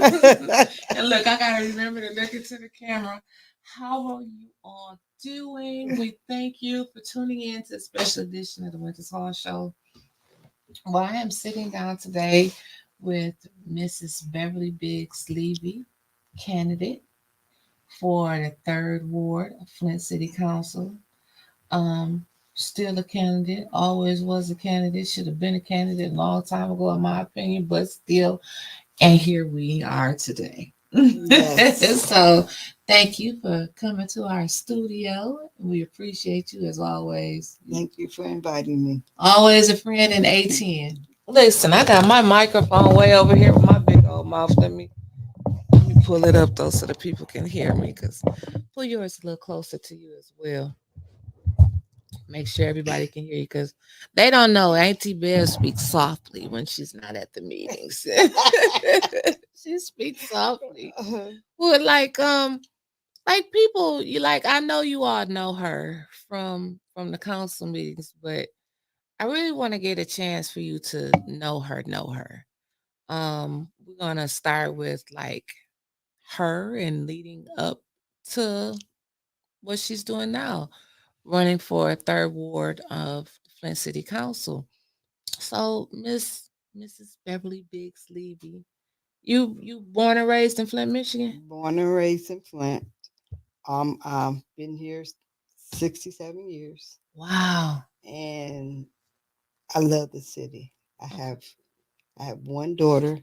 And look, I gotta remember to look into the camera. How are you all doing? We thank you for tuning in to a special edition of the Wyntis Hall Show. Well, I am sitting down today with Mrs. Beverly Biggs-Leavy, candidate for the third ward of Flint City Council. Um, Still a candidate, always was a candidate, should have been a candidate a long time ago, in my opinion, but still, and here we are today. Yes. So, thank you for coming to our studio. We appreciate you as always. Thank you for inviting me. Always a friend in A10. Listen, I got my microphone way over here with my big old mouth. Let me pull it up though so the people can hear me. Cause pull yours a little closer to you as well. Make sure everybody can hear you because they don't know. Auntie Bear speaks softly when she's not at the meetings. She speaks softly. Well, like people you like. I know you all know her from the council meetings, but I really want to get a chance for you to know her. Know her. We're gonna start with like her and leading up to what she's doing now, running for a third ward of the Flint City Council. So, Mrs. Beverly Biggs Levy, you born and raised in Flint, Michigan? Born and raised in Flint. Been here 67 years, Wow. and I love the city. I have I have one daughter,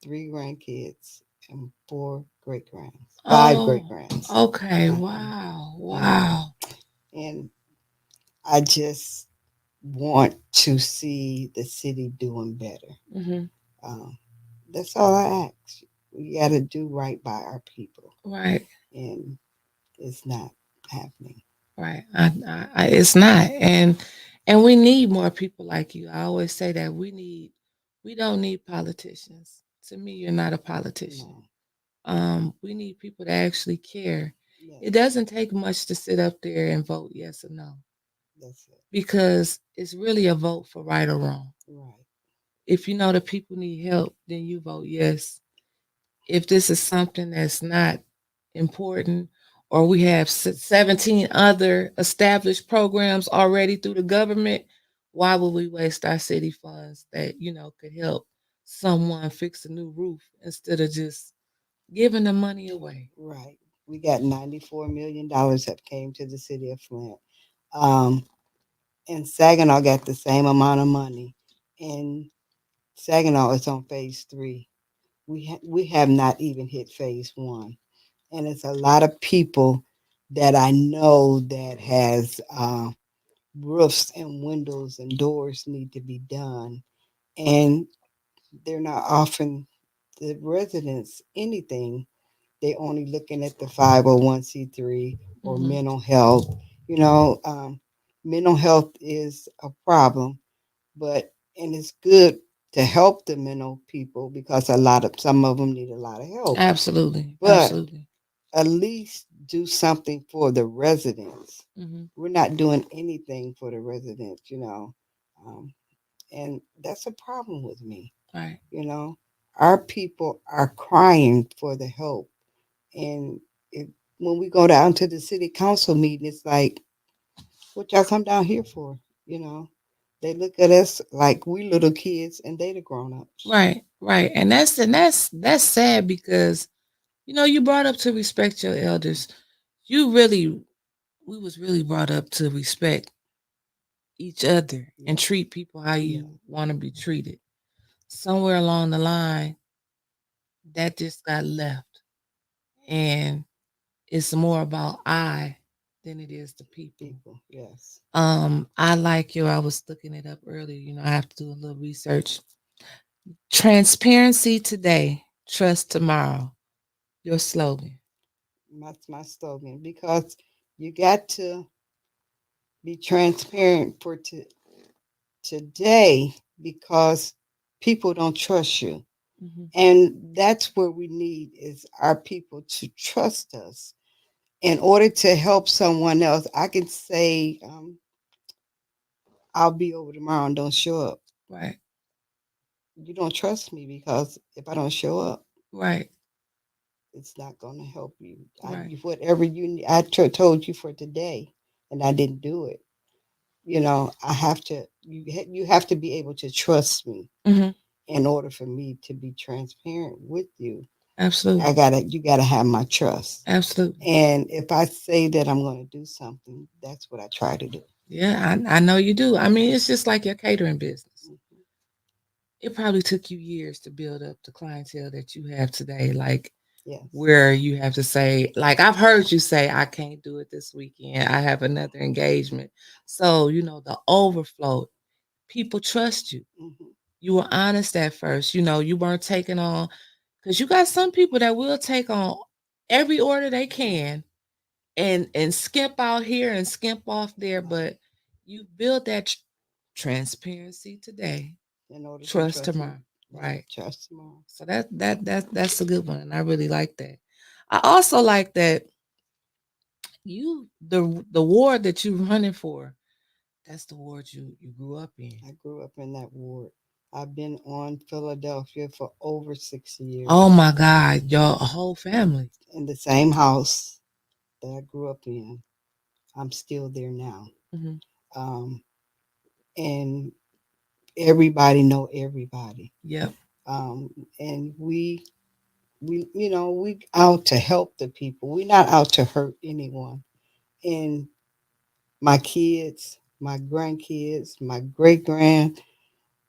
three grandkids, and four great grands, five great Oh, grands. okay. Uh-huh. Wow. Uh-huh. Wow. And I just want to see the city doing better. Hmm. Um, that's all I ask. We got to do right by our people, Right. and it's not happening. Right. It's not, and we need more people like you. I always say that we don't need politicians. To me, you're not a politician. No, We need people that actually care. It yes, doesn't take much to sit up there and vote yes or no that's it. because it's really a vote for right or wrong. Right, If you know the people need help, then you vote yes. If this is something that's not important, or we have 17 other established programs already through the government, why would we waste our city funds that, could help someone fix a new roof instead of just giving the money away? right. We got $94 million that came to the city of Flint. Um, and Saginaw got the same amount of money. And Saginaw is on phase 3. We have not even hit phase 1, and it's a lot of people that I know that has roofs and windows and doors need to be done, and they're not offering the residents anything. They only looking at the 501c3 or Hmm. mental health. You know, mental health is a problem, but and it's good to help the mental people because some of them need a lot of help. Absolutely. But Absolutely. at least do something for the residents. Hmm. We're not doing anything for the residents. Um, and that's a problem with me. Right. You know, our people are crying for the help, and it, when we go down to the city council meeting, it's like, what y'all come down here for? You know, they look at us like we little kids, and they the grown ups. Right. Right. And that's sad because you brought up to respect your elders. You really we was really brought up to respect each other and Yeah, treat people how yeah, you want to be treated. Somewhere along the line, that just got left, and it's more about I than it is the people. people. Yes, I like you. I was looking it up earlier. I have to do a little research. Transparency today, trust tomorrow. Your slogan. that's my slogan because you got to be transparent for today because people don't trust you. Hmm. And that's what we need is our people to trust us. In order to help someone else, I can say, I'll be over tomorrow and don't show up. Right. You don't trust me because if I don't show up, Right. it's not going to help you. Right. Whatever you need, told you for today, and I didn't do it. I have to. You have to be able to trust me Mm-hmm. in order for me to be transparent with you. Absolutely. You gotta have my trust. Absolutely. And if I say that I'm going to do something, that's what I try to do. Yeah, I know you do. I mean, it's just like your catering business. Mhm. It probably took you years to build up the clientele that you have today. Like Yes. where you have to say, like I've heard you say, I can't do it this weekend. I have another engagement. So, the overflow, people trust you. Hmm. You were honest at first. You weren't taking on, because you got some people that will take on every order they can and skimp out here and skimp off there. But you build that transparency today, In order to trust trust me, tomorrow. yeah, Right. trust tomorrow. So that's a good one. And I really like that. I also like that the ward that you running for, that's the ward you grew up in. I grew up in that ward. I've been on Philadelphia for over 6 years Oh my God, your whole family. in the same house that I grew up in. I'm still there now. Hmm. Um, and everybody know everybody. Yep. Um, and we out to help the people. We're not out to hurt anyone. And my kids, my grandkids, my great grand,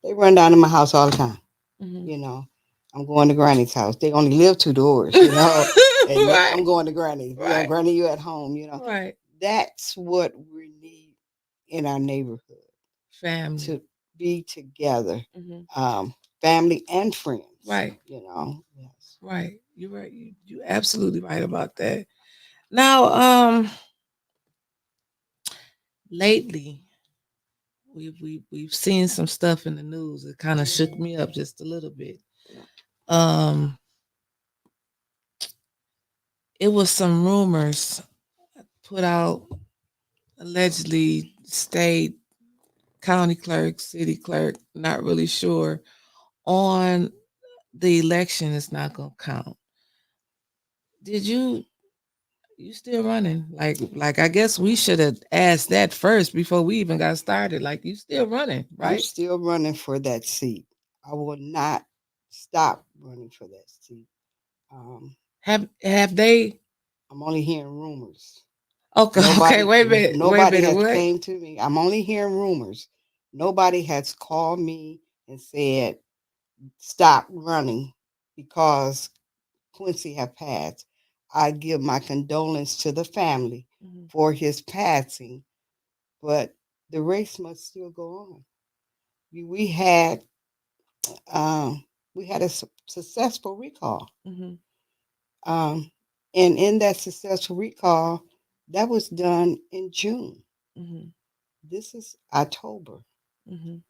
they run down to my house all the time. Hmm. You know, I'm going to Granny's house. They only live 2 doors, and Right. I'm going to Granny. Right. Granny, you at home. Right. That's what we need in our neighborhood, Family. to be together, Hmm. um, family and friends. Right. Yes. Right. You're right. You absolutely right about that. Now, lately we've seen some stuff in the news that kind of shook me up just a little bit. Um, it was some rumors put out, allegedly state county clerk, city clerk, not really sure, on the election is not gonna count. Did you still running? Like I guess we should have asked that first before we even got started. Like you still running, I'm right? still running for that seat. I will not stop running for that seat. Um, Have they? I'm only hearing rumors. Okay, okay, wait a Nobody minute, has what? came to me. I'm only hearing rumors. Nobody has called me and said stop running because Quincy have passed. I give my condolence to the family Mhm. for his passing, but the race must still go on. We we had um, we had a successful recall, Mhm. um, and in that successful recall, that was done in June. Mhm. This is October. Mhm.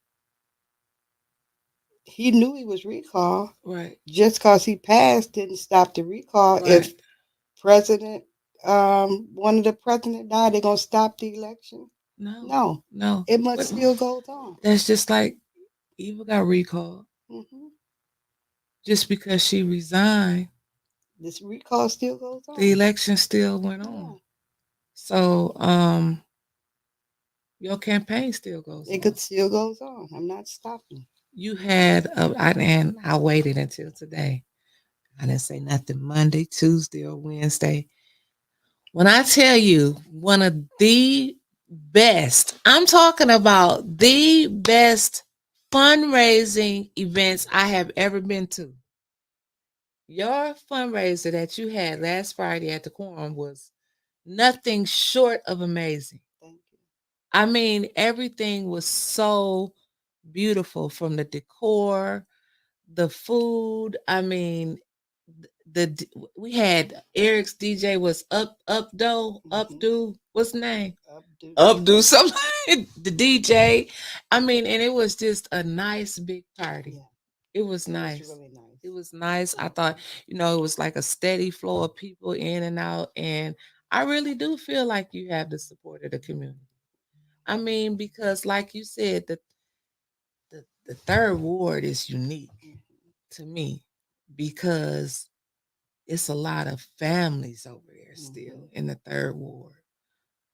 He knew he was recalled. Right. Just because he passed didn't stop the recall. Right. If president, one of the president died, they're gonna stop the election? No. No, No. it must What? still goes on. That's just like Eva got recalled Hmm. just because she resigned. This recall still goes The on. election still went Yeah, on. So, your campaign still goes it on. could still goes on. I'm not stopping. You had, and I waited until today. I didn't say nothing Monday, Tuesday, or Wednesday. When I tell you one of the best, I'm talking about the best fundraising events I have ever been to. Your fundraiser that you had last Friday at the Quorum was nothing short of amazing. Thank you. I mean, everything was so beautiful, from the decor, the food. I mean, we had Eric's DJ was Hmm. what's his name? Updo. Updo something. The DJ. I mean, and it was just a nice big party. Yeah, It was it was nice. really nice. It was nice. I thought, it was like a steady flow of people in and out. And I really do feel like you have the support of the community. I mean, because like you said, the third ward is unique Mhm. to me because it's a lot of families over there still in the third ward.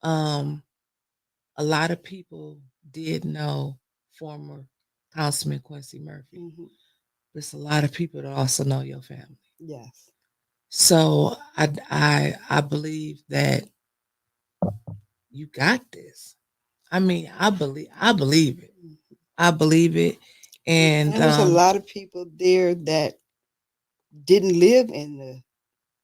A lot of people did know former Councilman Quincy Murphy. There's a lot of people that also know your family. Yes. So I believe that you got this. I mean, I believe it. I believe it. And there's a lot of people there that didn't live in the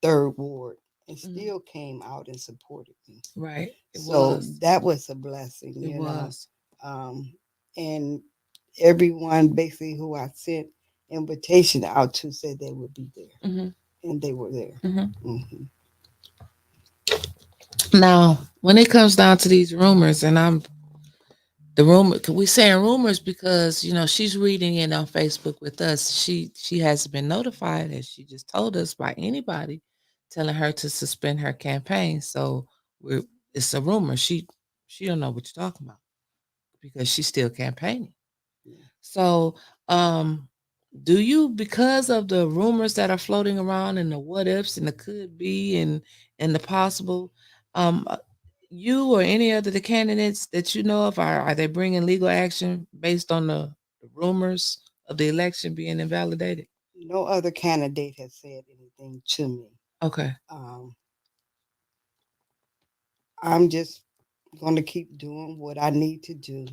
third ward and still came out and supported me. Right. So that was a blessing. It was. And everyone basically who I sent invitation out to said they would be there, and they were there. Now, when it comes down to these rumors, and we saying rumors because she's reading it on Facebook with us. She hasn't been notified, and she just told us by anybody telling her to suspend her campaign. So it's a rumor. She don't know what you're talking about because she's still campaigning. So, do you, because of the rumors that are floating around and the what ifs and the could be and the possible, you or any other the candidates that you know of, are they bringing legal action based on the rumors of the election being invalidated? No other candidate has said anything to me. Okay. I'm just going to keep doing what I need to do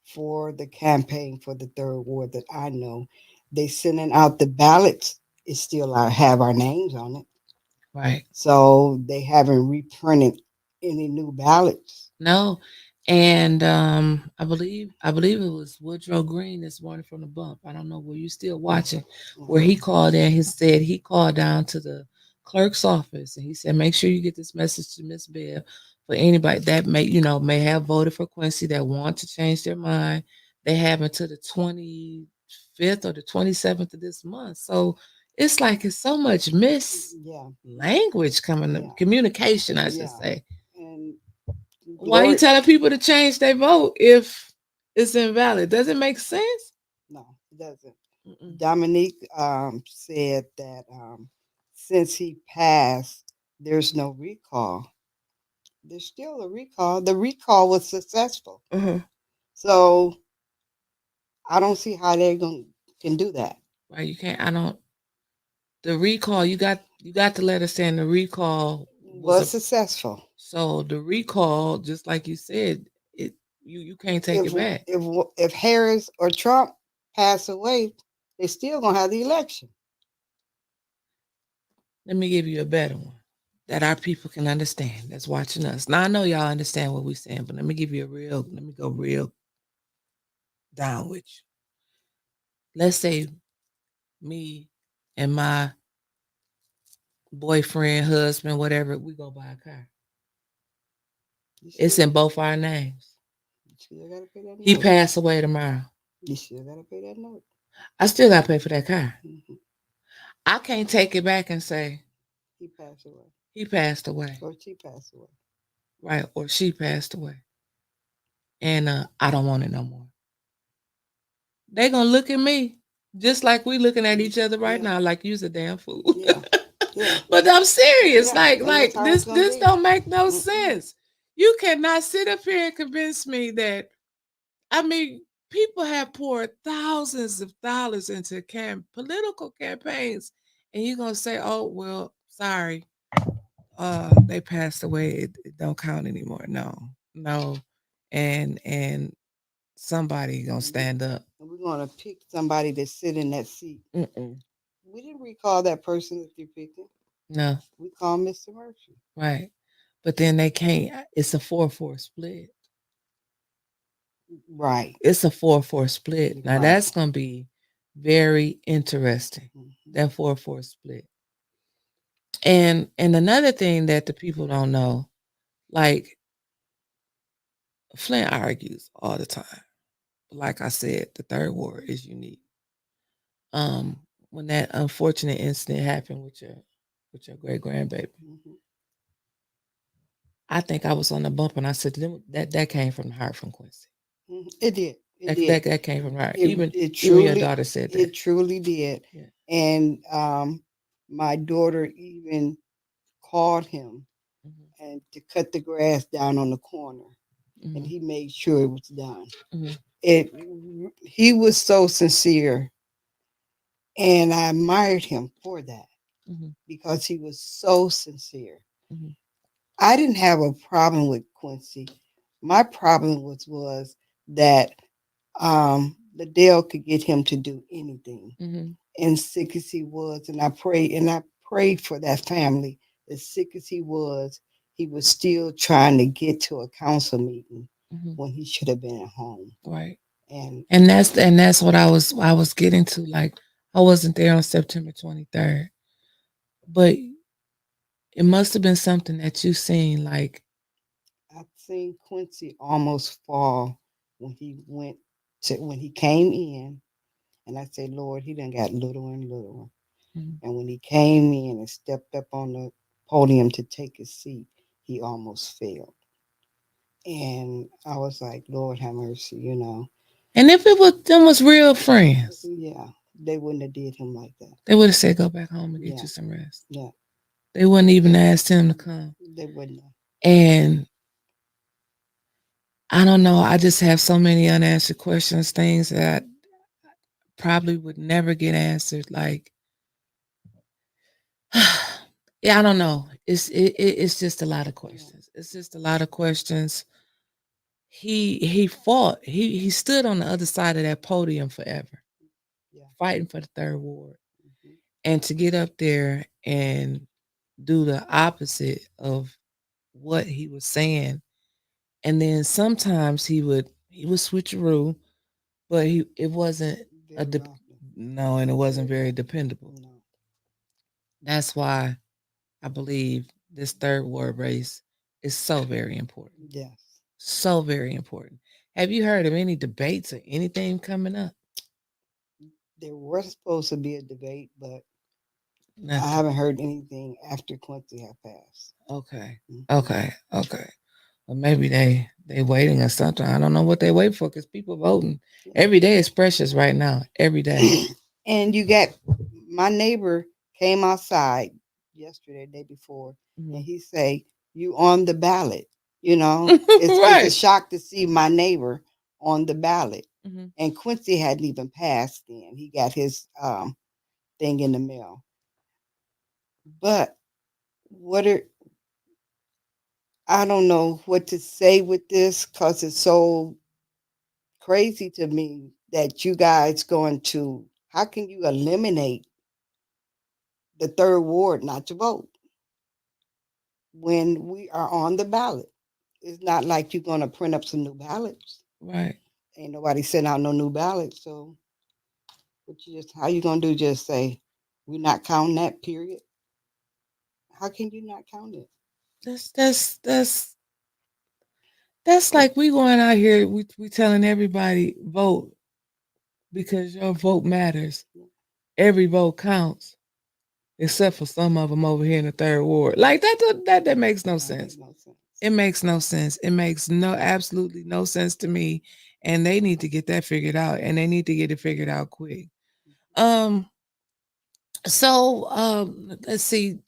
for the campaign for the third ward that I know. They sending out the ballots. It still have our names on it. Right. So they haven't reprinted any new ballots. No. And I believe it was Woodrow Green this morning from the bump. I don't know, were you still watching? Where he called in, he called down to the clerk's office and he said, make sure you get this message to Miss Bev for anybody that may have voted for Quincy that want to change their mind. They have until the 25th or the 27th of this month. So it's like it's so much language coming, communication, I should say. And why are you telling people to change their vote if it's invalid? Does it make sense? No, it doesn't. Dominique said that since he passed, there's no recall. There's still a recall. The recall was successful. So I don't see how they can do that. Right, you can't. The recall, you got the letter saying the recall was successful. So the recall, just like you said, you can't take it back. If Harris or Trump pass away, they still gonna have the election. Let me give you a better one that our people can understand that's watching us. Now I know y'all understand what we're saying, but let me go real down with you. Let's say me and my boyfriend, husband, whatever, we go buy a car. It's in both our names. He passed away tomorrow. You still gotta pay that note. I still gotta pay for that car. I can't take it back and say he passed away. He passed away. Or she passed away. Right, or she passed away. And I don't want it no more. They gonna look at me just like we looking at each other right now, like you's a damn fool. But I'm serious. Like this don't make no sense. You cannot sit up here and convince me that, I mean, people have poured thousands of dollars into political campaigns, and you're gonna say, oh, well, sorry, they passed away. It don't count anymore. No. And somebody gonna stand up. We're gonna pick somebody to sit in that seat. We didn't recall that person that you picked. No. We call Mr. Murphy. Right. But then they can't. It's a 4-4 split. Right. It's a 4-4 split. Now that's gonna be very interesting. That 4-4 split. And another thing that the people don't know, like Flint argues all the time. Like I said, the third ward is unique. When that unfortunate incident happened with your great grandbaby, I think I was on the bump and I said that came from the heart from Quincy. It did. That came from her. Even your daughter said that. It truly did. Yeah. And My daughter even called him Mhm. and to cut the grass down on the corner, and Mhm. he made sure it was done. Mhm. It he was so sincere, and I admired him for that Mhm. because he was so sincere. Mhm. I didn't have a problem with Quincy. My problem was that Liddell could get him to do anything. Mhm. And sick as he was, and I prayed for that family. As sick as he was still trying to get to a council meeting Mhm. when he should have been at home. Right. And And that's what I was getting to. Like, I wasn't there on September 23rd, but it must have been something that you seen. Like, I've seen Quincy almost fall when he came in, and I said, Lord, he done got littler and littler. mhm. And when he came in and stepped up on the podium to take his seat, he almost fell. And I was like, Lord have mercy, And if it was them was real friends, Yeah, they wouldn't have did him like that. they would have said, "Go back home and get Yeah, you some rest." yeah, They wouldn't even ask him to come. they wouldn't have. And I don't know. I just have so many unanswered questions, things that probably would never get answered. Like, yeah, I don't know. It's just a lot of Yeah, questions. It's just a lot of questions. He fought. He stood on the other side of that podium forever, yeah. fighting for the third ward, Hmm. and to get up there and do the opposite of what he was saying. And then sometimes he would switcheroo, but it wasn't a Very often. no, and it wasn't Very very often. dependable. No. That's why I believe this third ward race is so very important. Yes. So very important. Have you heard of any debates or anything coming up? There was supposed to be a debate, but I Nothing. haven't heard anything after Quincy had passed. Okay. Hmm. Okay. Okay. Well, maybe they waiting or something. I don't know what they wait for because people voting every day is precious right now. Every day. And you got my neighbor came outside yesterday, day before, and Mhm. he say, "You on the ballot?" It's a Right. shock to see my neighbor on the ballot. Hmm. And Quincy hadn't even passed then. He got his thing in the mail. But what are I don't know what to say with this because it's so crazy to me that you guys going to how can you eliminate the third ward not to vote when we are on the ballot? It's not like you're going to print up some new ballots. Right. Ain't nobody sent out no new ballots. So what you just how you going to do? Just say we're not counting that period? How can you not count it? That's like we going out here. We telling everybody vote because your vote matters. Every vote counts, except for some of them over here in the third ward. Like that makes no That make sense. no sense. It makes no sense. It makes no absolutely no sense to me. And they need to get that figured out. And they need to get it figured out quick. Um. So let's see.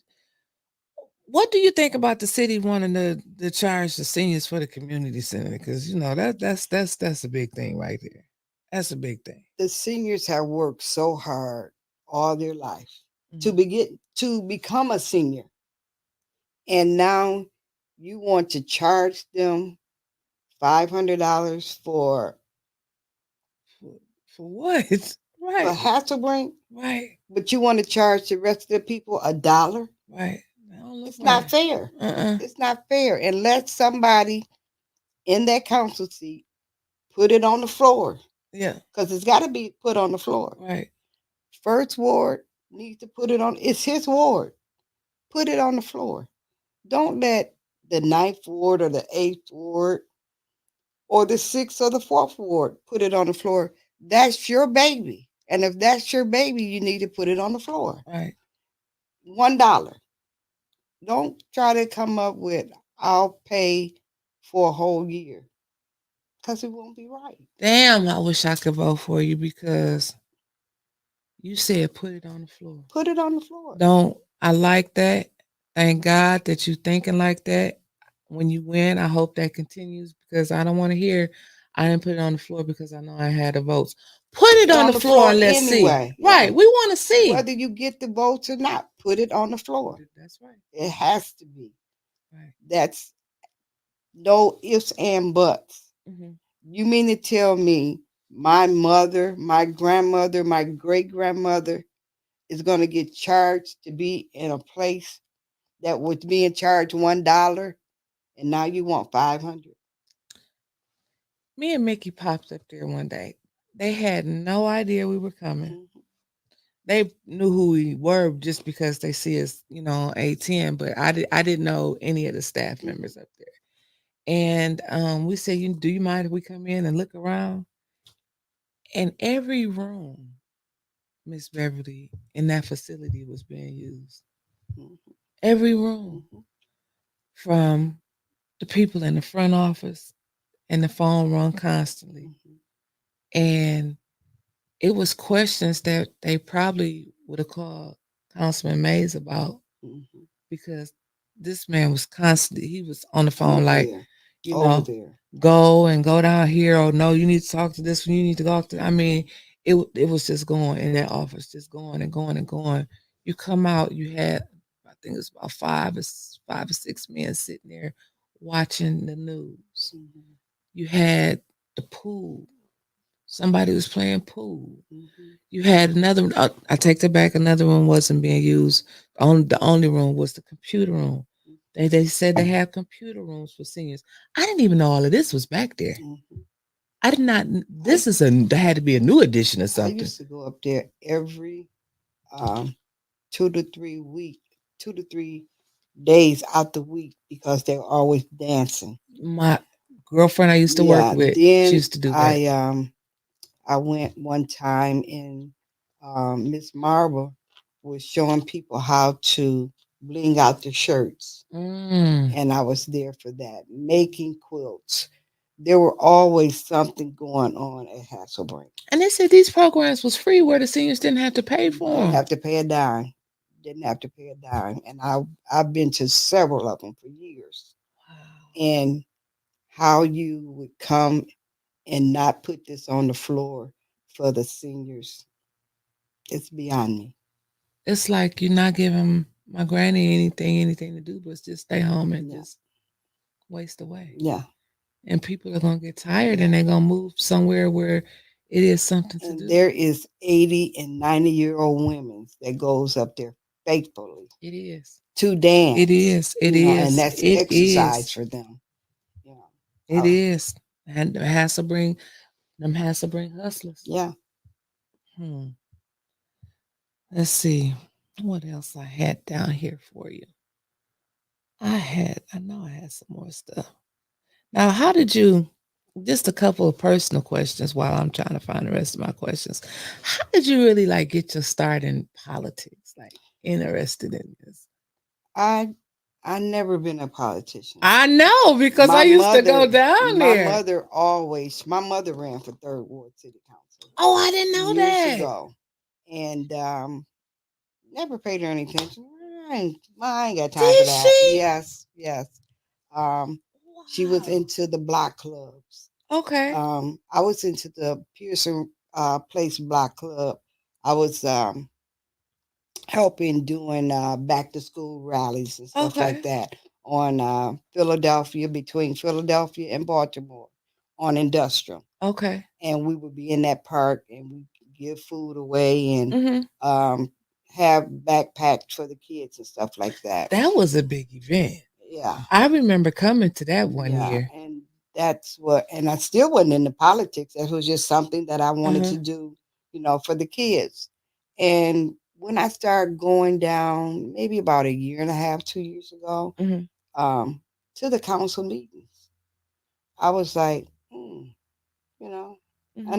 What do you think about the city wanting to charge the seniors for the community center? Because that's a big thing right there. That's a big thing. The seniors have worked so hard all their life Mhm. to become a senior, and now you want to charge them $500 For, for what? for Right, Hasselbrink, right, but you want to charge the rest of the people $1? right. That don't look It's not right. fair. Uh-uh. It's not fair. And let somebody in that council seat put it on the floor Yeah, because it's got to be put on the floor. right. First ward needs to put it on. It's his ward. Put it on the floor. Don't let the ninth ward or the eighth ward or the sixth or the fourth ward put it on the floor. That's your baby. And if that's your baby, you need to put it on the floor. Right. $1. Don't try to come up with, I'll pay for a whole year because it won't be right. Damn, I wish I could vote for you because You said put it on the floor. Put it on the floor. Don't I like that? Thank God that you thinking like that. When you win, I hope that continues because I don't want to hear I didn't put it on the floor because I know I had the votes. Put it on the floor and let's see. anyway. Right. Yeah. We want to see. Whether you get the votes or not, put it on the floor. That's right. It has to be. Right. That's no ifs and buts. Mm-hmm. You mean to tell me my mother, my grandmother, my great grandmother is going to get charged to be in a place that was being charged $1, and now you want 500? Me and Mickey popped up there one day. They had no idea we were coming. Mm-hmm. They knew who we were just because they see us, on A10, but I didn't know any of the staff members up there. And we said, do you mind if we come in and look around? And every room, Miss Beverly, in that facility was being used. Mm-hmm. Every room, Mm-hmm. from the people in the front office, and the phone rung constantly. Mm-hmm. And it was questions that they probably would have called Councilman Mays about, Mm-hmm. because this man was constantly, he was on the phone Over like, there. Over there. go down here, or no, you need to talk to this one, you need to go to, I mean, it was just going in that office, just going and going and going. You come out, you had, I think it was about five or six men sitting there watching the news. Mm-hmm. You had the pool. Somebody was playing pool. Mm-hmm. You had another one. I take that back. Another one wasn't being used. The only room was the computer room. They said they have computer rooms for seniors. I didn't even know all of this was back there. Mm-hmm. I did not. This had to be a new addition or I something. used to go up there every 2 to 3 days out the week because they were always dancing. My girlfriend I used to work with, then she used to do that. I went one time, and Miss Marble was showing people how to bling out the shirts, and I was there for that, making quilts. There were always something going on at Hasselbrink. And they said these programs was free, where the seniors didn't have to pay for Didn't them. have to pay a dime. Didn't have to pay a dime. And I've been to several of them for years. Wow. And how you would come and not put this on the floor for the seniors, it's beyond me. It's like you're not giving my granny anything to do but just stay home and just waste away. Yeah. And people are gonna get tired, and they're gonna move somewhere where it is something to do. There is 80 and 90-year-old women that goes up there faithfully. It is. To dance. It is. It is. And that's it exercise is. for them. It is. And has to bring hustlers. Yeah. Let's see what else I had down here for you. I know I had some more stuff. Now, how did you, just a couple of personal questions while I'm trying to find the rest of my questions. How did you really get your start in politics? Interested in this? I never been a politician. I know, because I used to go down there. My mother ran for 3rd Ward City Council. Oh, I didn't know that. Years ago. And never paid her any attention. I ain't got time for that. She? Yes. Wow. She was into the block clubs. Okay. I was into the Pearson Place Block Club. I was helping doing back to school rallies and stuff like that on Philadelphia, between Philadelphia and Baltimore, on Industrial. Okay. And we would be in that park, and we give food away, and have backpacks for the kids and stuff like that. That was a big event. Yeah. I remember coming to that one year. And that's and I still wasn't into politics. That was just something that I wanted to do, for the kids. And when I started going down, maybe about 1.5 years, 2 years ago, to the council meetings, I was like, I've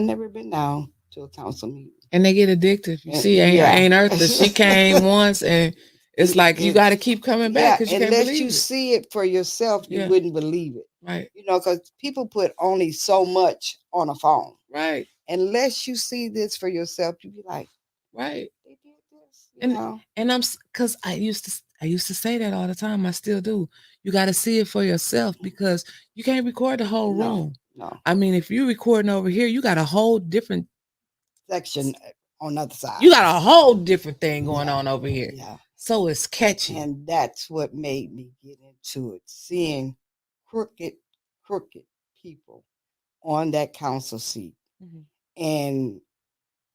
never been down to a council meeting. And they get addicted. You see, Ain't Eartha, she came once, and it's like you got to keep coming back because you can't believe it. Unless you see it for yourself, you wouldn't believe it. Right. Because people put only so much on a phone. Right. Unless you see this for yourself, you be like, Right. They did this, And I'm because I used to say that all the time. I still do. You got to see it for yourself because you can't record the whole No, room. no. I mean, if you're recording over here, you got a whole different Section on the other side. you got a whole different thing going Yeah. on over here. Yeah. So it's catchy. And that's what made me get into it. Seeing crooked, crooked people on that council seat. Mhm. And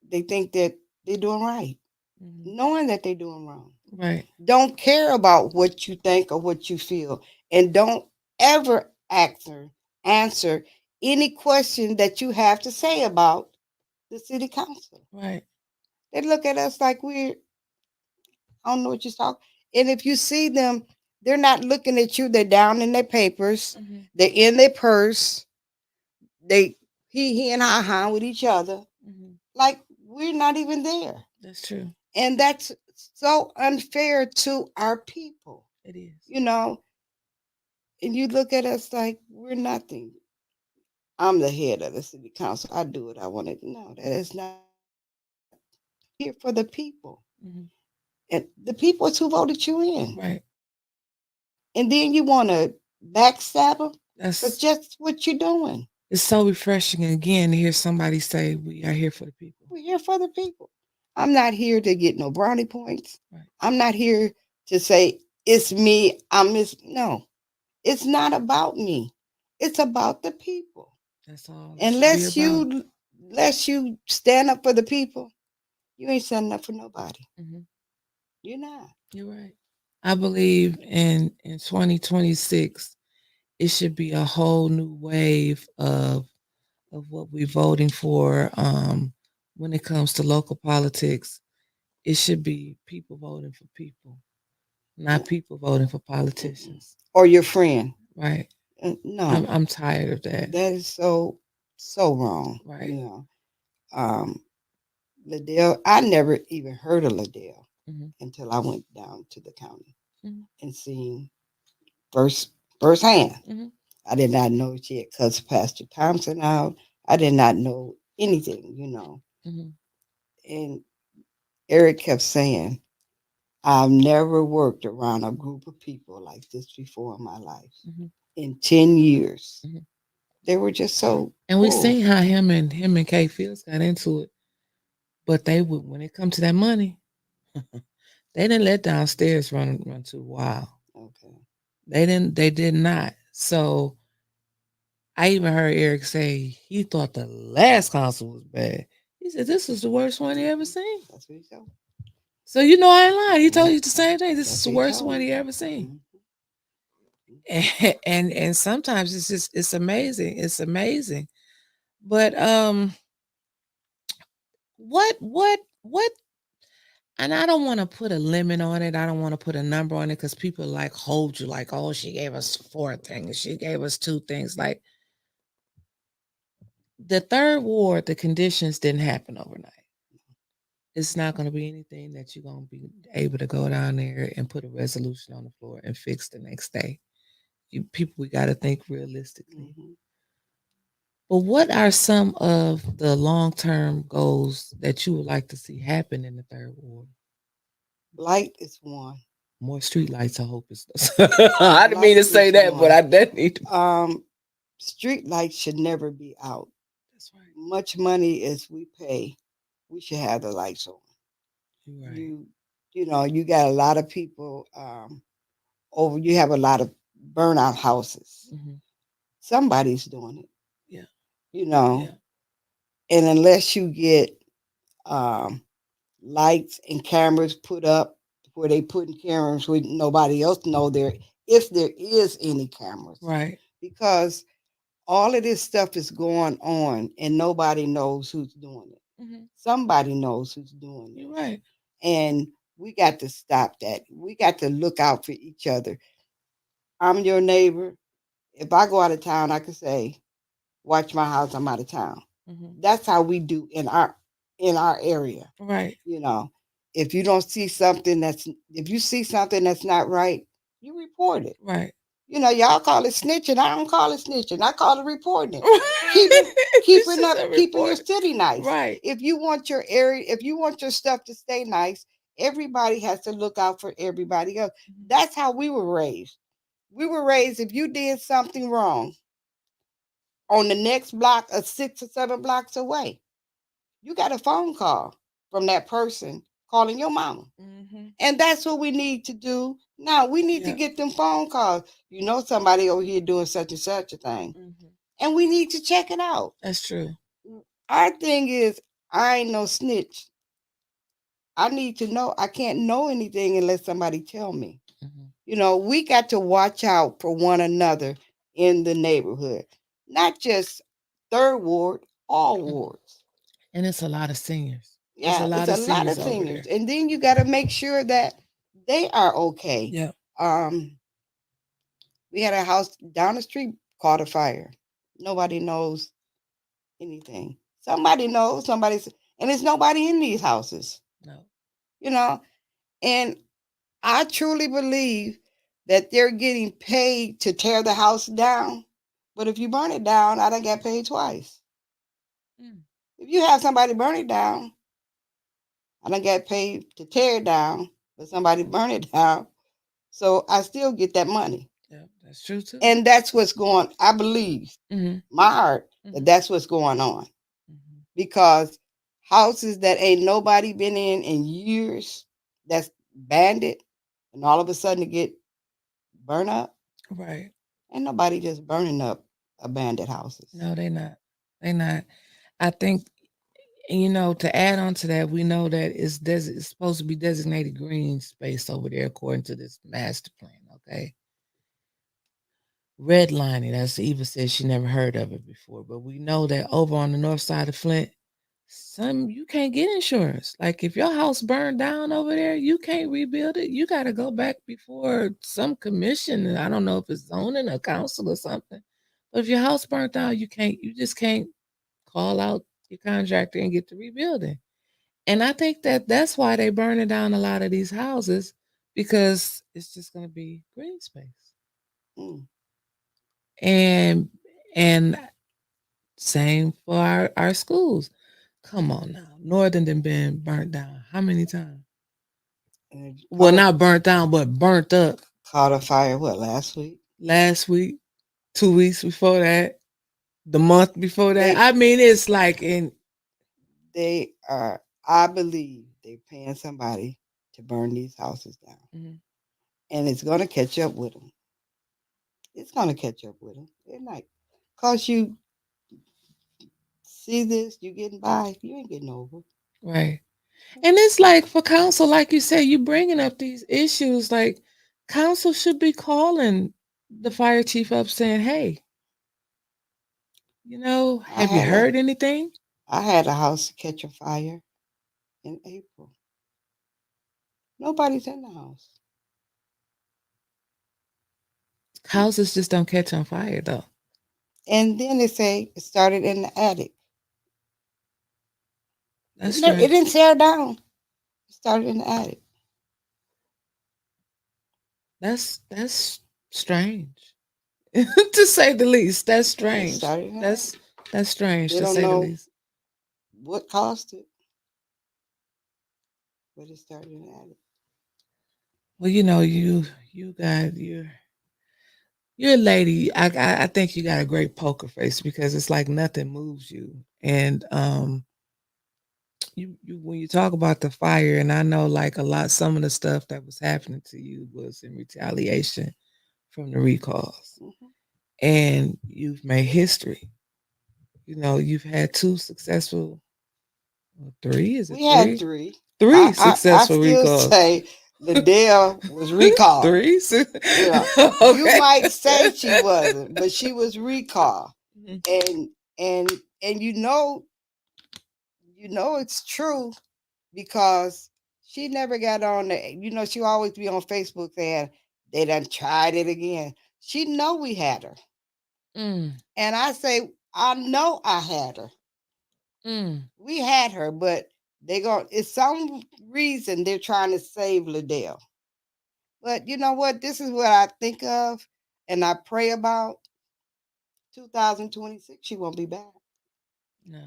they think that they're doing right, knowing that they're doing wrong. Right. Don't care about what you think or what you feel. And don't ever answer any question that you have to say about the city council. Right. They look at us like I don't know what you're talking. And if you see them, they're not looking at you. They're down in their papers. Mhm. They're in their purse. They he and ha with each other. Mhm. Like we're not even there. That's true. And that's so unfair to our people. It is. And you look at us like we're nothing. I'm the head of the city council. I do what I want to do. No, that is not. You're here for the people. Mhm. And the people is who voted you in. Right. And then you want to backstab them? That's That's just what you're doing. it's so refreshing again to hear somebody say we are here for the people. We're here for the people. I'm not here to get no brownie points. Right. I'm not here to say it's me. No. It's not about me. It's about the people. That's all. Unless you stand up for the people, you ain't standing up for nobody. Mm-hmm. You're not. You're right. I believe in 2026, it should be a whole new wave of what we're voting for. When it comes to local politics, it should be people voting for people, not people voting for politicians. Or your friend. Right. No. I'm tired of that. That is so wrong. Right. Liddell, I never even heard of Liddell Mm-hmm. until I went down to the county Mm-hmm. and seen firsthand. Mm-hmm. I did not know she had cussed Pastor Thompson out. I did not know anything. Mm-hmm. And Eric kept saying, I've never worked around a group of people like this before in my life. Mm-hmm. In 10 years. Mm-hmm. They were just so And we seen how him and Kay Fields got into it. But they would when it come to that money, they didn't let downstairs run too wild. Okay. They did not. So I even heard Eric say he thought the last council was bad. He said this is the worst one he ever seen. That's what he told me. So I ain't lying. He told you the same thing. This is the worst one he ever seen. And sometimes it's amazing. It's amazing. But what and I don't want to put a limit on it. I don't want to put a number on it because people like hold you like, oh, she gave us 4 things. She gave us 2 things. Like the third ward, the conditions didn't happen overnight. It's not going to be anything that you're going to be able to go down there and put a resolution on the floor and fix the next day. We got to think realistically. Mm-hmm. But what are some of the long-term goals that you would like to see happen in the third ward? Light is one. More street lights, I hope it's. I didn't mean to say that, but I definitely need to. Street lights should never be out. That's right. Much money as we pay, we should have the lights on. Right. You got a lot of people you have a lot of burnout houses. Mm-hmm. Somebody's doing it. Yeah. Yeah. And unless you get lights and cameras put up where they putting cameras where nobody else know there, if there is any cameras. Right. Because all of this stuff is going on and nobody knows who's doing it. Mm-hmm. Somebody knows who's doing it. Right. And we got to stop that. We got to look out for each other. I'm your neighbor. If I go out of town, I can say, watch my house, I'm out of town. Mm-hmm. That's how we do in our area. Right. If you see something that's not right, you report it. Right. Y'all call it snitching. I don't call it snitching. I call it reporting it. It's just a Keeping your report. city nice. Right. If you want your area, if you want your stuff to stay nice, everybody has to look out for everybody else. That's how we were raised. We were raised, if you did something wrong on the next block of 6 or 7 blocks away, you got a phone call from that person calling your mama. And that's what we need to do now. We need to get them phone calls. Somebody over here doing such and such a thing. And we need to check it out. That's true. Our thing is, I ain't no snitch. I need to know. I can't know anything unless somebody tell me. We got to watch out for one another in the neighborhood, not just third ward, all wards. And it's a lot of seniors. Yeah, it's a lot of seniors. And then you got to make sure that they are okay. Yeah. We had a house down the street caught a fire. Nobody knows anything. Somebody knows, and there's nobody in these houses. No. And I truly believe that they're getting paid to tear the house down. But if you burn it down, I done got paid twice. If you have somebody burn it down, I done got paid to tear it down, but somebody burn it down. So I still get that money. Yeah, that's true too. And that's what's going, I believe, my heart, that that's what's going on. Because houses that ain't nobody been in years, that's banded, and all of a sudden it get burn up. Right. Ain't nobody just burning up abandoned houses. No, they not. They not. I think, to add on to that, we know that it's supposed to be designated green space over there according to this master plan. Okay. Redlining, as Eva said, she never heard of it before, but we know that over on the north side of Flint, you can't get insurance. Like if your house burned down over there, you can't rebuild it. You got to go back before some commission. And I don't know if it's zoning or council or something. But if your house burnt down, you just can't call out your contractor and get the rebuilding. And I think that's why they burning down a lot of these houses, because it's just going to be green space. And same for our schools. Come on now. Northern done been burnt down. How many times? Well, not burnt down, but burnt up. Caught a fire, last week? Last week, 2 weeks before that, the month before that. I mean, it's like I believe they're paying somebody to burn these houses down. And it's going to catch up with them. It's going to catch up with them. They're like, because you see this, you getting by, you ain't getting over. Right. And it's like for council, like you said, you bringing up these issues, like council should be calling the fire chief up saying, hey, have you heard anything? I had a house catch a fire in April. Nobody's in the house. Houses just don't catch on fire, though. And then they say it started in the attic. That's true. It didn't tear down. It started in the attic. That's strange, to say the least. That's strange. That's strange, to say the least. What caused it? But it started in the attic. Well, you got you're a lady. I think you got a great poker face, because it's like nothing moves you. And you when you talk about the fire, and I know like some of the stuff that was happening to you was in retaliation from the recalls. And you've made history. You've had 2 successful, 3, is it? We had 3. 3 successful recalls. I still say Liddell was recalled. 3? Yeah. Okay. You might say she wasn't, but she was recalled. And it's true, because she never got on the, she always be on Facebook saying they done tried it again. She know we had her. And I say, I know I had her. We had her, but it's some reason they're trying to save Liddell. But you know what? This is what I think of. and I pray about 2026, she won't be back. No.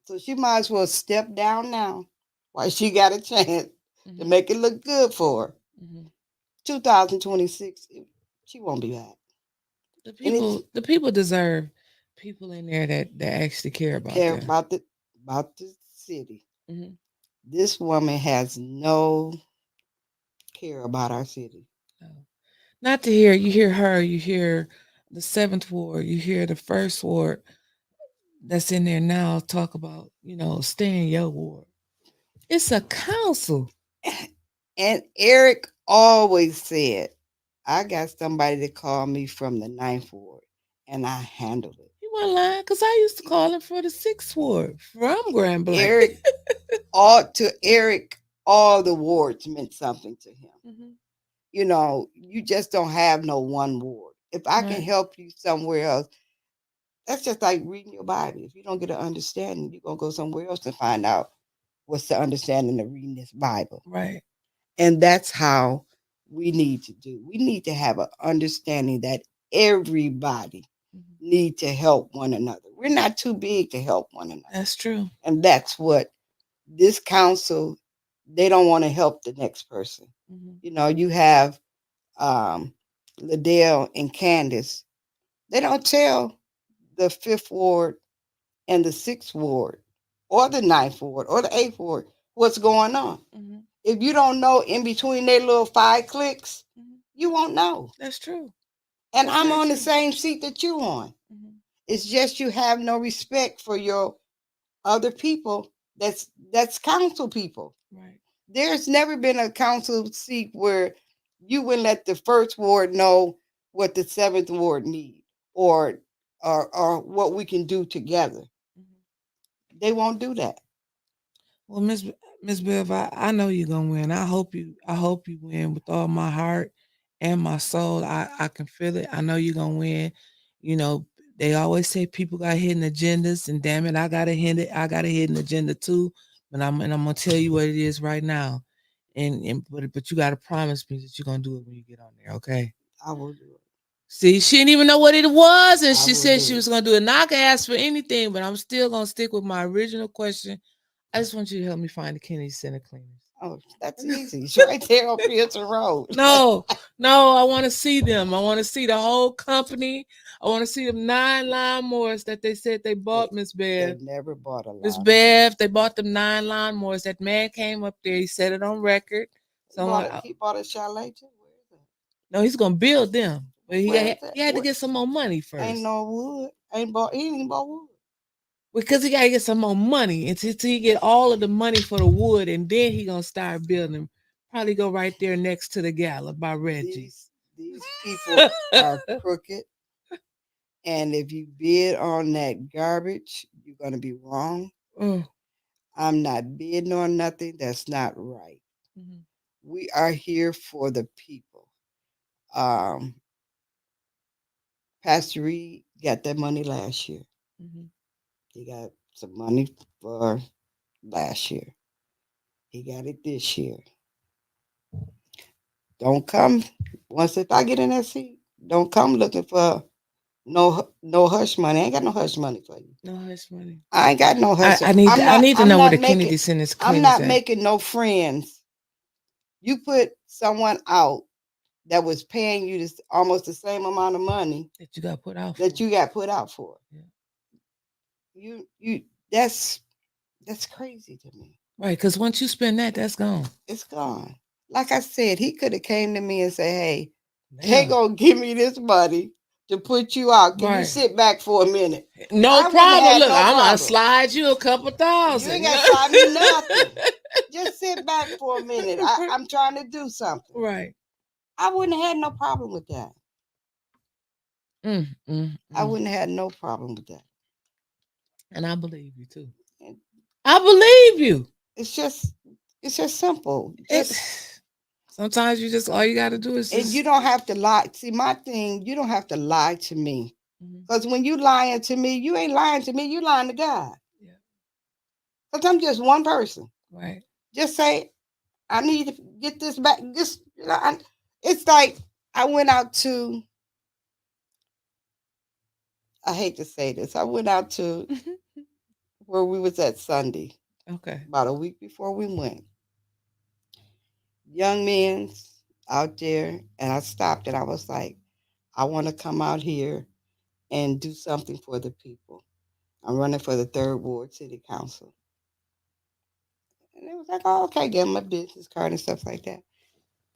So she might as well step down now while she got a chance to Mhm. make it look good for her. Mhm. 2026, she won't be back. The people deserve people in there that actually care about Care them. about the city. Mhm. This woman has no care about our city. No. Not to hear you hear her, you hear the seventh ward, you hear the first ward that's in there now talk about, stay in your ward. It's a council. And Eric always said, I got somebody to call me from the ninth ward, and I handled it. He wasn't lying, because I used to call him for the sixth ward from Grand Blanc. Eric, all the wards meant something to him. Mhm. You just don't have no one ward. If I can Right. help you somewhere else, that's just like reading your Bible. If you don't get an understanding, you're going to go somewhere else to find out what's the understanding of reading this Bible. Right. And that's how we need to do. We need to have an understanding that everybody Mhm. need to help one another. We're not too big to help one another. That's true. And that's what this council, they don't want to help the next person. Mhm. You have Liddell and Candace. They don't tell the fifth ward and the sixth ward or the ninth ward or the eighth ward what's going on. Mhm. If you don't know in between their little 5 clicks, Mhm. you won't know. That's true. And That's I'm very on the true. same seat that you on. Mhm. It's just you have no respect for your other people that's council people. Right. There's never been a council seat where you wouldn't let the first ward know what the seventh ward need or or what we can do together. Mhm. They won't do that. Well, Miss Bev, I know you're gonna win. I hope you win with all my heart and my soul. I can feel it. I know you're gonna win. You know, they always say people got hidden agendas, and damn it, I got a hidden agenda too. But I'm gonna tell you what it is right now. But you gotta promise me that you're gonna do it when you get on there, okay? I will do it. See, she didn't even know what it was, and I she will said do she it. was gonna do it. And I can ask for anything, but I'm still gonna stick with my original question. I just want you to help me find the Kennedy Center cleaners. Oh, that's easy. It's right there on Pearson Road. No, no, I want to see them. I want to see the whole company. I want to see them 9 lawnmowers that they said they bought, Miss They Bev. never bought a Miss lawnmower. Bev, they bought them 9 lawnmowers. That man came up there. He said it on record. He bought a chalet too. Where is that? No, he's gonna build them, but Where is that? he had to get some more money first. Ain't no wood. He ain't even bought wood. Because he gotta get some more money until he get all of the money for the wood, and then he gonna start building. Probably go right there next to the gala by Reggie. These people are crooked, and if you bid on that garbage, you're gonna be wrong. Oh. I'm not bidding on nothing that's not right. Mhm. We are here for the people. Um, Pastor Reed got that money last year. Mhm. He got some money for last year. He got it this year. Don't come once if I get in that seat. Don't come looking for no hush money. I ain't got no hush money for you. No hush money. I ain't got no hush. I need to I'm know where not the making. Kennedy Center's I'm cleaners not at. making no friends. You put someone out that was paying you this almost the same amount of money That you got put out for. that you got put out for. Yeah. You that's crazy to me. Right, because once you spend that, that's gone. It's gone. Like I said, he could have came to me and said, "Hey, They they gonna give me this money to put you out. Can you Right. sit back for a minute?" No I wouldn't problem. have Look, no I'm gonna problem. slide you a couple You thousand. ain't got to slide me nothing. Just sit back for a minute. I'm trying to do something. Right. I wouldn't have had no problem with that. I wouldn't have had no problem with that. And I believe you too. And I believe you. it's just simple. Sometimes you just all you got to do is And just. you don't have to lie. See, my thing, you don't have to lie to me. Mhm. Because when you lying to me, you ain't lying to me. You lying to God. Yeah. Because I'm just one person. Right. Just say, I need to get this back. It's like I went out to, I hate to say this, I went out to where we was at Sunday, Okay. about a week before we went. Young men's out there, and I stopped and I was like, I want to come out here and do something for the people. I'm running for the third ward city council. And it was like, oh, okay, get my business card and stuff like that.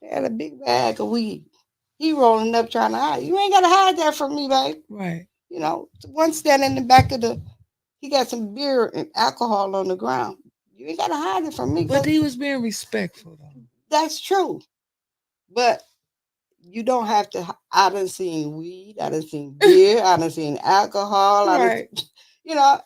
They had a big bag of weed. He rolling up trying to hide. You ain't gotta hide that from me, babe. Right. You know, one standing in the back of the, he got some beer and alcohol on the ground. You ain't gotta hide it from me. But he was being respectful though. That's true. But you don't have to. I done seen weed. I done seen beer. I done seen alcohol. Right. You know,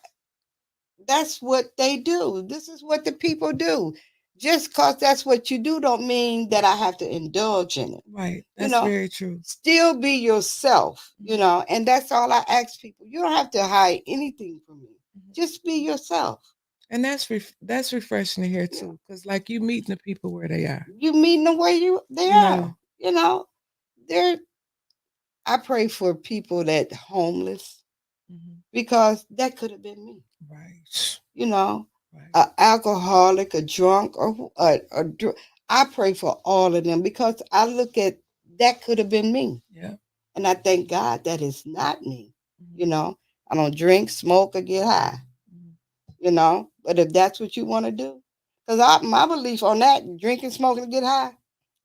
that's what they do. This is what the people do. Just cause that's what you do don't mean that I have to indulge in it. Right. You That's know, very true. Still be yourself, you know, and that's all I ask people. You don't have to hide anything from me. Just be yourself. And that's refreshing to hear too, because like you meeting the people where they are. You meeting them where they are. You know, they're. I pray for people that homeless because that could have been me. Right. You know, an alcoholic, a drunk, or I pray for all of them because I look at that could have been me. Yeah. And I thank God that is not me. You know, I don't drink, smoke, or get high. You know, but if that's what you want to do, because my belief on that, drinking, smoking, and get high,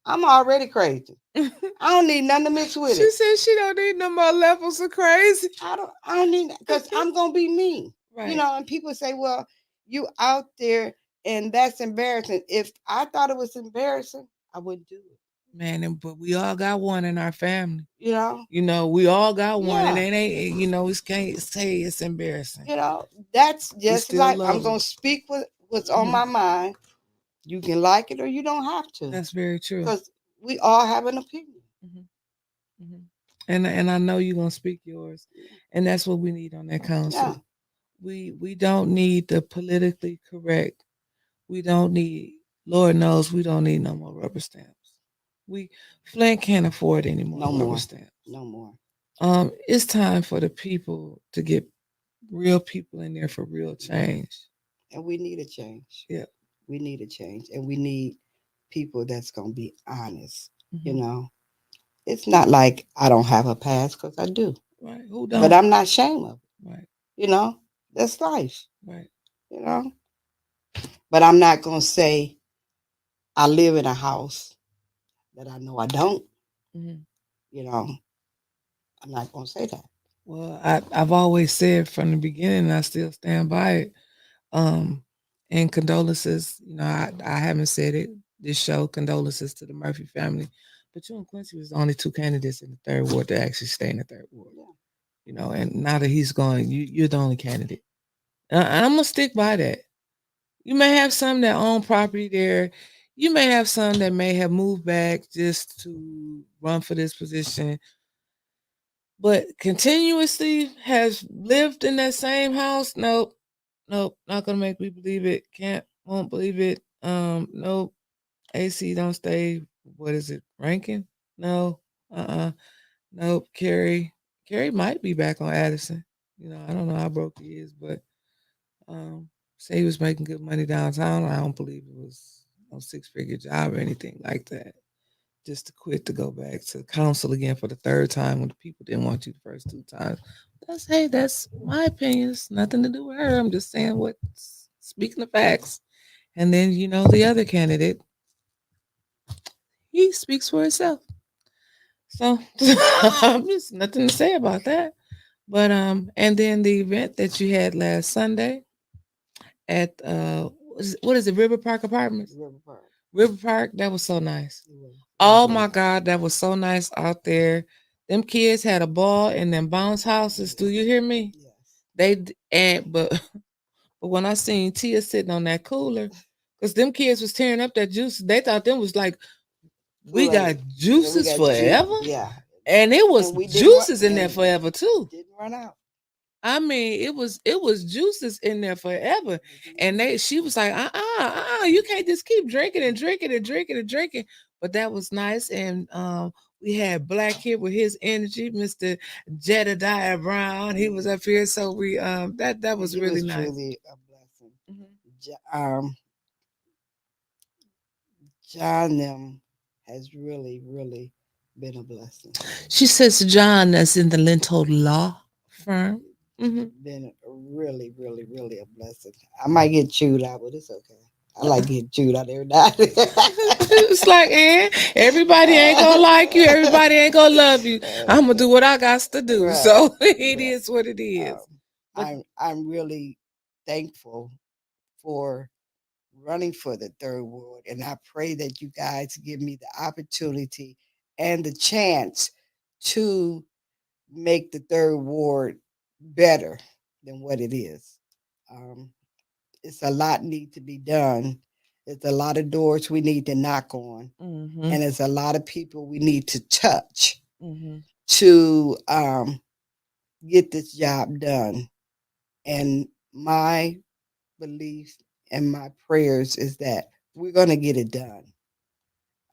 I'm already crazy. I don't need nothing to mix with it. She said she don't need no more levels of crazy. I don't need, because I'm gonna be me. Right. You know, and people say, well, you out there and that's embarrassing. If I thought it was embarrassing, I wouldn't do it. Man, but we all got one in our family. You know, we all got one, and it ain't. You know, we can't say it's embarrassing. You know, that's just like I'm gonna speak what's on my mind. You can like it or you don't have to. That's very true. Because we all have an opinion. And I know you're gonna speak yours, and that's what we need on that council. Yeah. We don't need the politically correct. We don't need. Lord knows we don't need no more rubber stamps. Flint can't afford any more rubber stamps. No more. It's time for the people to get real people in there for real change. And we need a change. Yeah. We need a change. And we need people that's going to be honest. You know, it's not like I don't have a past, because I do. Right. Who don't? But I'm not ashamed of it. Right. You know, that's life. Right. You know, but I'm not going to say I live in a house that I know I don't. You know, I'm not going to say that. Well, I've always said from the beginning, and I still stand by it. And condolences, you know, I haven't said it this show, condolences to the Murphy family. But you and Quincy was the only two candidates in the third ward to actually stay in the third ward. Yeah. You know, and now that he's gone, you're the only candidate. I'm going to stick by that. You may have some that own property there. You may have some that may have moved back just to run for this position. But continuously has lived in that same house? Nope, not gonna make me believe it. Won't believe it. Nope. AC don't stay. What is it? Rankin? No. Nope. Carrie might be back on Addison. You know, I don't know how broke he is, but say he was making good money downtown. I don't believe it was no 6-figure job or anything like that. Just to quit to go back to council again for the third time when the people didn't want you the first 2 times. That's my opinion. It's nothing to do with her. I'm just saying speaking the facts. And then, you know, the other candidate, he speaks for himself. So just nothing to say about that. But and then the event that you had last Sunday at what is it, River Park Apartments? River Park, that was so nice. Oh my God, that was so nice out there. Them kids had a ball in them bounce houses. Do you hear me? Yes. But when I seen Tia sitting on that cooler, because them kids was tearing up that juice, they thought them was like, we got juices forever. Yeah. And it was juices in there forever too. Didn't run out. I mean, it was juices in there forever. And she was like, you can't just keep drinking and drinking and drinking and drinking. But that was nice. And We had Black here with his energy, Mr. Jedediah Brown. He was up here, so we that was He really was nice. truly a blessing. Mhm. John them has really, really been a blessing. She says John that's in the Linto Law firm. Hmm. Been really, really, really a blessing. I might get chewed out, but it's okay. I like getting chewed out every night. It's like, everybody ain't gonna like you. Everybody ain't gonna love you. I'm gonna do what I got to do. Right, So it right. is what it is. Um, But I'm really thankful for running for the third ward, and I pray that you guys give me the opportunity and the chance to make the third ward better than what it is. Um, it's a lot need to be done. It's a lot of doors we need to knock on, mm-hmm, and it's a lot of people we need to touch mm-hmm, to get this job done. And my belief and my prayers is that we're going to get it done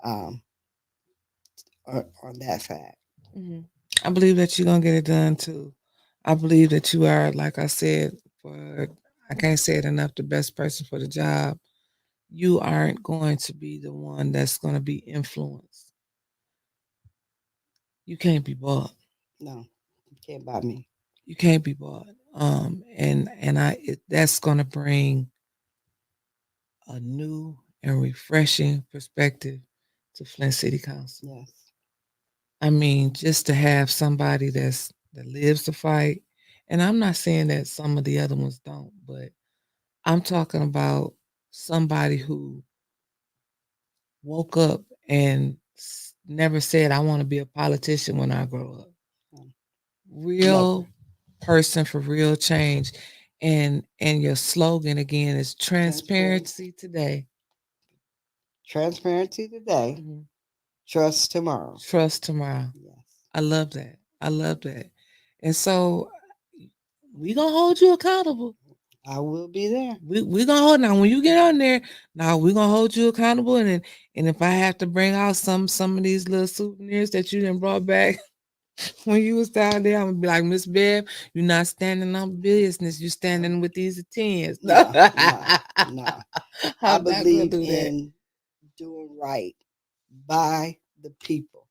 um, on that fact. mm-hmm. I believe that you're gonna get it done too. I believe that you are, like I said, for I can't say it enough, the best person for the job. You aren't going to be the one that's going to be influenced. You can't be bought. No, you can't buy me. You can't be bought. That's going to bring a new and refreshing perspective to Flint City Council. Yes. I mean, just to have somebody that lives to fight, and I'm not saying that some of the other ones don't, but I'm talking about somebody who woke up and never said, I want to be a politician when I grow up. Um, Real person for real change. And your slogan again is transparency today. Transparency today, Mhm. trust tomorrow. Trust tomorrow. Yes. I love that. I love that. And so we gonna hold you accountable. I will be there. We gonna hold now when you get on there. Now we gonna hold you accountable, and if I have to bring out some of these little souvenirs that you didn't brought back when you was down there, I'm gonna be like, Miss Bev, you're not standing on business. You're standing with these attends. No, No, no, no. I I'm not gonna believe do that. in doing right by the people.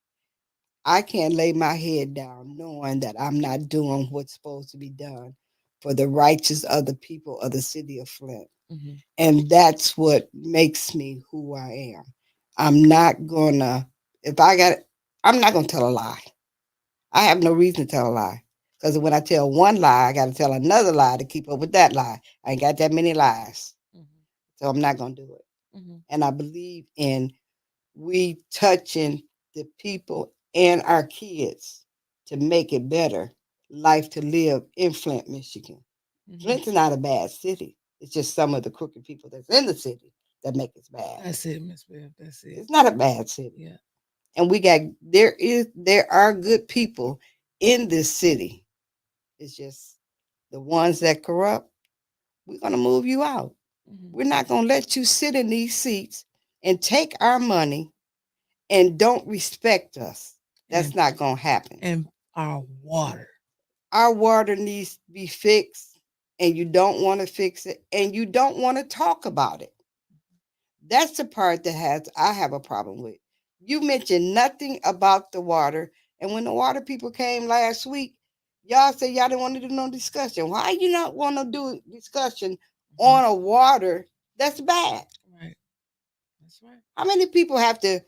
I can't lay my head down knowing that I'm not doing what's supposed to be done for the righteous of the people of the city of Flint. Mhm. And that's what makes me who I am. I'm not gonna, if I got, I'm not gonna tell a lie. I have no reason to tell a lie. Because when I tell one lie, I got to tell another lie to keep up with that lie. I ain't got that many lies. Mhm. So I'm not going to do it. Mhm. And I believe in we touching the people and our kids to make it better life to live in Flint, Michigan. Mhm. Flint's not a bad city. It's just some of the crooked people that's in the city that make it bad. That's it, Miss Bev. That's it. It's not a bad city. Yeah. And there are good people in this city. It's just the ones that corrupt, we're gonna move you out. Mhm. We're not gonna let you sit in these seats and take our money and don't respect us. That's And not gonna happen. and our water. Our water needs to be fixed, and you don't want to fix it, and you don't want to talk about it. That's the part that has I have a problem with. You mentioned nothing about the water, and when the water people came last week, y'all said y'all didn't want to do no discussion. Why you not want to do discussion Mhm. on a water that's bad? Right. That's right. How many people have to?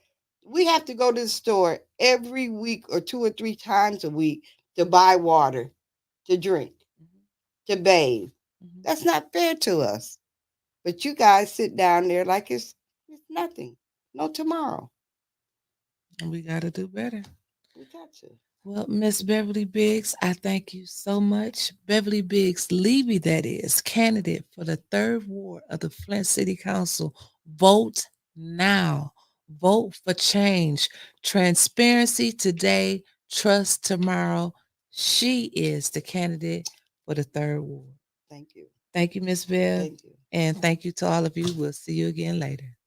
We have to go to the store every week or 2 or 3 times a week to buy water to drink, Mhm. to bathe. Mhm. That's not fair to us. But you guys sit down there like it's nothing. No tomorrow. And we got to do better. We got to. Well, Miss Beverly Biggs, I thank you so much. Beverly Biggs-Leavy, that is, candidate for the third ward of the Flint City Council. Vote now. Vote for change. Transparency today, trust tomorrow. She is the candidate for the third ward. Thank you. Thank you, Miss Bev. Thank you. And thank you to all of you. We'll see you again later.